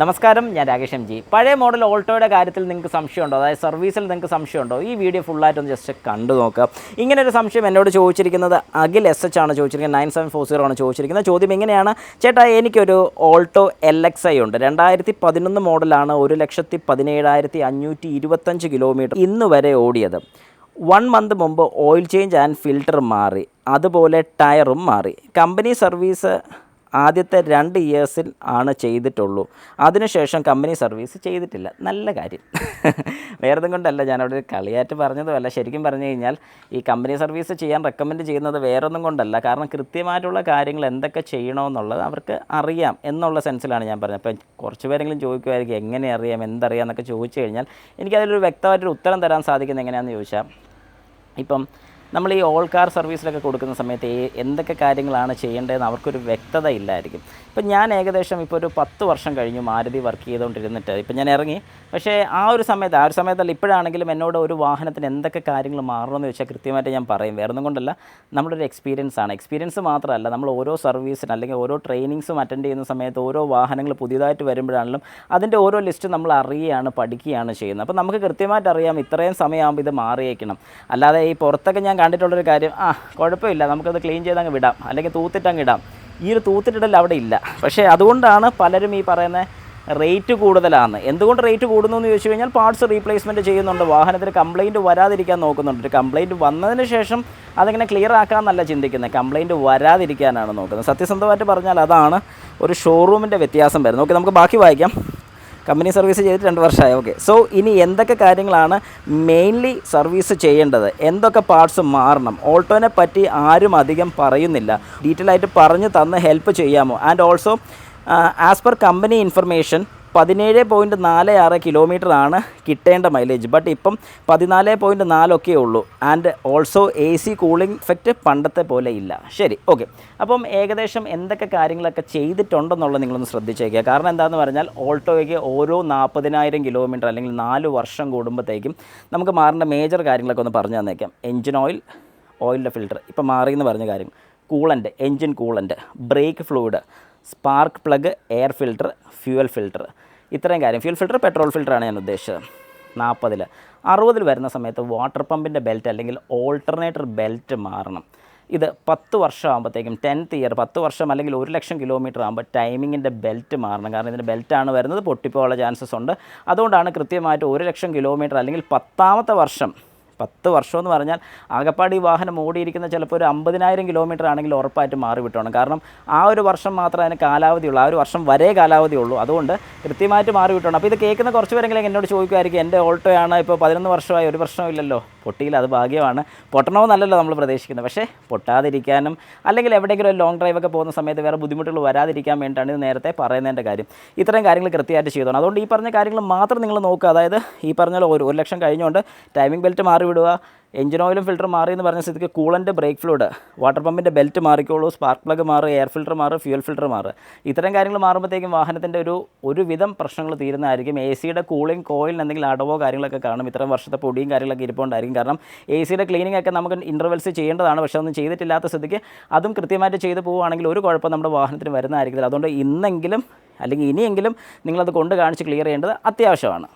നമസ്കാരം, ഞാൻ Rakesh M G. പഴയ മോഡൽ ഓൾട്ടോയുടെ കാര്യത്തിൽ നിങ്ങൾക്ക് സംശയമുണ്ടോ? അതായത് സർവീസിൽ നിങ്ങൾക്ക് സംശയമുണ്ടോ? ഈ വീഡിയോ ഫുള്ളായിട്ടൊന്ന് ജസ്റ്റ് കണ്ടു നോക്കാം. ഇങ്ങനെ ഒരു സംശയം എന്നോട് ചോദിച്ചിരിക്കുന്നത് അഖിൽ SH ആണ് ചോദിച്ചിരിക്കുന്നത്. 9740 ആണ് ചോദിച്ചിരിക്കുന്നത്. ചോദ്യം ഇങ്ങനെയാണ്: ചേട്ടാ, എനിക്കൊരു ഓൾട്ടോ LXi ഉണ്ട്. 2011 മോഡലാണ്. 1,17,525 കിലോമീറ്റർ ഇന്ന് വരെ ഓടിയത്. 1 മന്ത് മുമ്പ് ഓയിൽ ചേഞ്ച് ആൻഡ് ഫിൽറ്റർ മാറി, അതുപോലെ ടയറും മാറി. കമ്പനി സർവീസ് ആദ്യത്തെ 2 ഇയേഴ്സിൽ ആണ് ചെയ്തിട്ടുള്ളൂ. അതിനുശേഷം കമ്പനി സർവീസ് ചെയ്തിട്ടില്ല. നല്ല കാര്യം. വേറെതും കൊണ്ടല്ല, ഞാനവിടെ കളിയായിട്ട് പറഞ്ഞതുമല്ല. ശരിക്കും പറഞ്ഞു കഴിഞ്ഞാൽ ഈ കമ്പനി സർവീസ് ചെയ്യാൻ റെക്കമെൻഡ് ചെയ്യുന്നത് വേറൊന്നും കൊണ്ടല്ല. കാരണം കൃത്യമായിട്ടുള്ള കാര്യങ്ങൾ എന്തൊക്കെ ചെയ്യണമെന്നുള്ളത് അവർക്ക് അറിയാം എന്നുള്ള സെൻസിലാണ് ഞാൻ പറഞ്ഞത്. അപ്പോൾ കുറച്ച് പേരെങ്കിലും ചോദിക്കുമായിരിക്കും എങ്ങനെ അറിയാം, എന്തറിയാം എന്നൊക്കെ ചോദിച്ചു കഴിഞ്ഞാൽ എനിക്കതിലൊരു വ്യക്തമായിട്ടൊരു ഉത്തരം തരാൻ സാധിക്കുന്നത് എങ്ങനെയാണെന്ന് ചോദിച്ചാൽ, ഇപ്പം നമ്മൾ ഈ ഓൾ കാർ സർവീസിലൊക്കെ കൊടുക്കുന്ന സമയത്ത് എന്തൊക്കെ കാര്യങ്ങളാണ് ചെയ്യേണ്ടതെന്ന് അവർക്കൊരു വ്യക്തത ഇല്ലായിരിക്കും. ഇപ്പം ഞാൻ ഏകദേശം ഇപ്പോൾ ഒരു 10 വർഷം കഴിഞ്ഞു മാരുതി വർക്ക് ചെയ്തുകൊണ്ടിരുന്നിട്ട്. ഇപ്പം ഞാൻ ഇറങ്ങി, പക്ഷേ ആ ഒരു സമയത്തല്ല, ഇപ്പോഴാണെങ്കിലും എന്നോട് ഒരു വാഹനത്തിന് എന്തൊക്കെ കാര്യങ്ങൾ മാറണമെന്ന് ചോദിച്ചാൽ കൃത്യമായിട്ട് ഞാൻ പറയും. വേറൊന്നും കൊണ്ടല്ല, നമ്മുടെ ഒരു എക്സ്പീരിയൻസ് മാത്രമല്ല, നമ്മൾ ഓരോ സർവീസിന് അല്ലെങ്കിൽ ഓരോ ട്രെയിനിങ്സും അറ്റൻഡ് ചെയ്യുന്ന സമയത്ത് ഓരോ വാഹനങ്ങൾ പുതിയതായിട്ട് വരുമ്പോഴാണെങ്കിലും അതിൻ്റെ ഓരോ ലിസ്റ്റ് നമ്മൾ അറിയുകയാണ്, പഠിക്കുകയാണ് ചെയ്യുന്നത്. അപ്പോൾ നമുക്ക് കൃത്യമായിട്ട് അറിയാം ഇത്രയും സമയമാകുമ്പോൾ ഇത് മാറിയേക്കണം. അല്ലാതെ ഈ പുറത്തൊക്കെ ഞാൻ കണ്ടിട്ടുള്ളൊരു കാര്യം, കുഴപ്പമില്ല, നമുക്കത് ക്ലീൻ ചെയ്തങ്ങ് വിടാം, അല്ലെങ്കിൽ തൂത്തിട്ടങ്ങ് ഇടാം. ഈ ഒരു തൂത്തിട്ടിടൽ അവിടെ ഇല്ല. പക്ഷേ അതുകൊണ്ടാണ് പലരും ഈ പറയുന്ന റേറ്റ് കൂടുതലാണ്. എന്തുകൊണ്ട് റേറ്റ് കൂടുന്നു എന്ന് ചോദിച്ചു കഴിഞ്ഞാൽ, പാർട്സ് റീപ്ലേസ്മെൻറ്റ് ചെയ്യുന്നുണ്ട്, വാഹനത്തിന് കംപ്ലയിൻറ്റ് വരാതിരിക്കാൻ നോക്കുന്നുണ്ട്. ഒരു കംപ്ലയിൻറ്റ് വന്നതിന് ശേഷം അതിങ്ങനെ ക്ലിയർ ആക്കാമെന്നല്ല ചിന്തിക്കുന്നത്, കംപ്ലയിൻറ്റ് വരാതിരിക്കാനാണ് നോക്കുന്നത്. സത്യസന്ധമായിട്ട് പറഞ്ഞാൽ അതാണ് ഒരു ഷോറൂമിൻ്റെ വ്യത്യാസം വരുന്നത്. ഓക്കെ, നമുക്ക് ബാക്കി വായിക്കാം. കമ്പനി സർവീസ് ചെയ്തിട്ട് 2 വർഷമായി. ഓക്കെ, സോ ഇനി എന്തൊക്കെ കാര്യങ്ങളാണ് മെയിൻലി സർവീസ് ചെയ്യേണ്ടത്, എന്തൊക്കെ പാർട്സ് മാറണം, ഓൾട്ടോനെ പറ്റി ആരും അധികം പറയുന്നില്ല. ഡീറ്റെയിൽ ആയിട്ട് പറഞ്ഞു തന്ന് ഹെൽപ്പ് ചെയ്യാമോ? And also as per company information 17.46 kilometre ആണ് കിട്ടേണ്ട മൈലേജ്. ബട്ട് ഇപ്പം 14.4 ഒക്കെ ഉള്ളൂ. And also AC cooling effect പണ്ടത്തെ പോലെ ഇല്ല. ശരി, ഓക്കെ. അപ്പം ഏകദേശം എന്തൊക്കെ കാര്യങ്ങളൊക്കെ ചെയ്തിട്ടുണ്ടെന്നുള്ളത് നിങ്ങളൊന്ന് ശ്രദ്ധിച്ചേക്കുക. കാരണം എന്താണെന്ന് പറഞ്ഞാൽ, ഓൾട്ടോയ്ക്ക് ഓരോ 40,000 കിലോമീറ്റർ അല്ലെങ്കിൽ 4 വർഷം കൂടുമ്പോഴത്തേക്കും നമുക്ക് മാറേണ്ട മേജർ കാര്യങ്ങളൊക്കെ ഒന്ന് പറഞ്ഞു തന്നേക്കാം. എൻജിൻ ഓയിൽ, ഓയിലിൻ്റെ ഫിൽറ്റർ ഇപ്പം മാറിയെന്ന് പറഞ്ഞ കാര്യം, coolant, engine coolant, brake fluid, spark plug, air filter, fuel filter, ഇത്രയും കാര്യം. ഫ്യൂൽ ഫിൽറ്റർ, പെട്രോൾ ഫിൽറ്ററാണ് ഞാൻ ഉദ്ദേശിച്ചത്. 40. 60 വരുന്ന സമയത്ത് വാട്ടർ പമ്പിൻ്റെ ബെൽറ്റ് അല്ലെങ്കിൽ ഓൾട്ടർനേറ്റർ ബെൽറ്റ് മാറണം. ഇത് 10 വർഷം ആകുമ്പോഴത്തേക്കും, 10th ഇയർ, 10 വർഷം അല്ലെങ്കിൽ 1,00,000 കിലോമീറ്റർ ആകുമ്പോൾ ടൈമിങ്ങിൻ്റെ ബെൽറ്റ് മാറണം. കാരണം ഇതിൻ്റെ ബെൽറ്റാണ് വരുന്നത്, പൊട്ടിപ്പോകാനുള്ള ചാൻസസ് ഉണ്ട്. അതുകൊണ്ടാണ് കൃത്യമായിട്ട് 1,00,000 കിലോമീറ്റർ അല്ലെങ്കിൽ 10ാമത്തെ വർഷം, 10 വർഷം എന്ന് പറഞ്ഞാൽ ആകപ്പാട് ഈ വാഹനം ഓടിയിരിക്കുന്ന ചിലപ്പോൾ ഒരു 50,000 കിലോമീറ്റർ ആണെങ്കിൽ ഉറപ്പായിട്ട് മാറി വിട്ടോണം. കാരണം ആ ഒരു വർഷം മാത്രമേ അതിന് കാലാവധിയുള്ളൂ, ആ ഒരു വർഷം വരെ കാലാവധിയുള്ളൂ. അതുകൊണ്ട് കൃത്യമായിട്ട് മാറി വിട്ടോണം. അപ്പോൾ ഇത് കേൾക്കുന്ന കുറച്ച് പേരെങ്കിലും എന്നോട് ചോദിക്കുമായിരിക്കും, എൻ്റെ ഓൾട്ടോയാണ് ഇപ്പോൾ 11 വർഷമായി, ഒരു പ്രശ്നമില്ലല്ലോ. പൊട്ടിയില്ല, അത് ഭാഗ്യമാണ്. പൊട്ടണമെന്നല്ലല്ലോ നമ്മൾ പ്രതീക്ഷിക്കുന്നത്. പക്ഷേ പൊട്ടാതിരിക്കാനും അല്ലെങ്കിൽ എവിടെയെങ്കിലും ഒരു ലോങ് ഡ്രൈവൊക്കെ പോകുന്ന സമയത്ത് വേറെ ബുദ്ധിമുട്ടുകൾ വരാതിരിക്കാൻ വേണ്ടിയിട്ടാണ് ഇത് നേരത്തെ പറയുന്നതിൻ്റെ കാര്യം. ഇത്രയും കാര്യങ്ങൾ കൃത്യമായിട്ട് ചെയ്തോണം. അതുകൊണ്ട് ഈ പറഞ്ഞ കാര്യങ്ങൾ മാത്രം നിങ്ങൾ നോക്കുക. അതായത് ഈ പറഞ്ഞ 1,00,000 കഴിഞ്ഞുകൊണ്ട് ടൈമിംഗ് ബെൽറ്റ് മാറി വിടുക, എഞ്ചിൻ ഓയിലും ഫിൽറ്റർ മാറി എന്ന് പറഞ്ഞ സ്ഥിതിക്ക് കൂളൻ്റ്, ബ്രേക്ക് ഫ്ലൂയിഡ്, വാട്ടർ പമ്പിൻ്റെ ബെൽറ്റ് മാറിക്കോളൂ, സ്പാർക്ക് പ്ലഗ് മാറുക, എയർ ഫിൽറ്റർ മാറുക, ഫ്യൂൽ ഫിൽറ്റർ മാറുക. ഇത്തരം കാര്യങ്ങൾ മാറുമ്പോഴത്തേക്കും വാഹനത്തിൻ്റെ ഒരുവിധം പ്രശ്നങ്ങൾ തീരുന്നതായിരിക്കും. ACയുടെ കൂളിംഗ് കോയിലിന് എന്തെങ്കിലും അടവോ കാര്യങ്ങളൊക്കെ കാണും. ഇത്രയും വർഷത്തെ പൊടിയും കാര്യങ്ങളൊക്കെ ഇരിപ്പുണ്ടായിരിക്കും. കാരണം ACയുടെ ക്ലീനിങ് ഒക്കെ നമുക്ക് ഇൻ്റർവെൽസ് ചെയ്യേണ്ടതാണ്. പക്ഷേ ഒന്നും ചെയ്തിട്ടില്ലാത്ത സ്ഥിതിക്ക് അതും കൃത്യമായിട്ട് ചെയ്ത് പോവുകയാണെങ്കിൽ ഒരു കുഴപ്പം നമ്മുടെ വാഹനത്തിന് വരുന്നതായിരിക്കില്ല. അതുകൊണ്ട് ഇന്നെങ്കിലും അല്ലെങ്കിൽ ഇനിയെങ്കിലും നിങ്ങളത് കൊണ്ട് കാണിച്ച് ക്ലിയർ ചെയ്യേണ്ടത് അത്യാവശ്യമാണ്.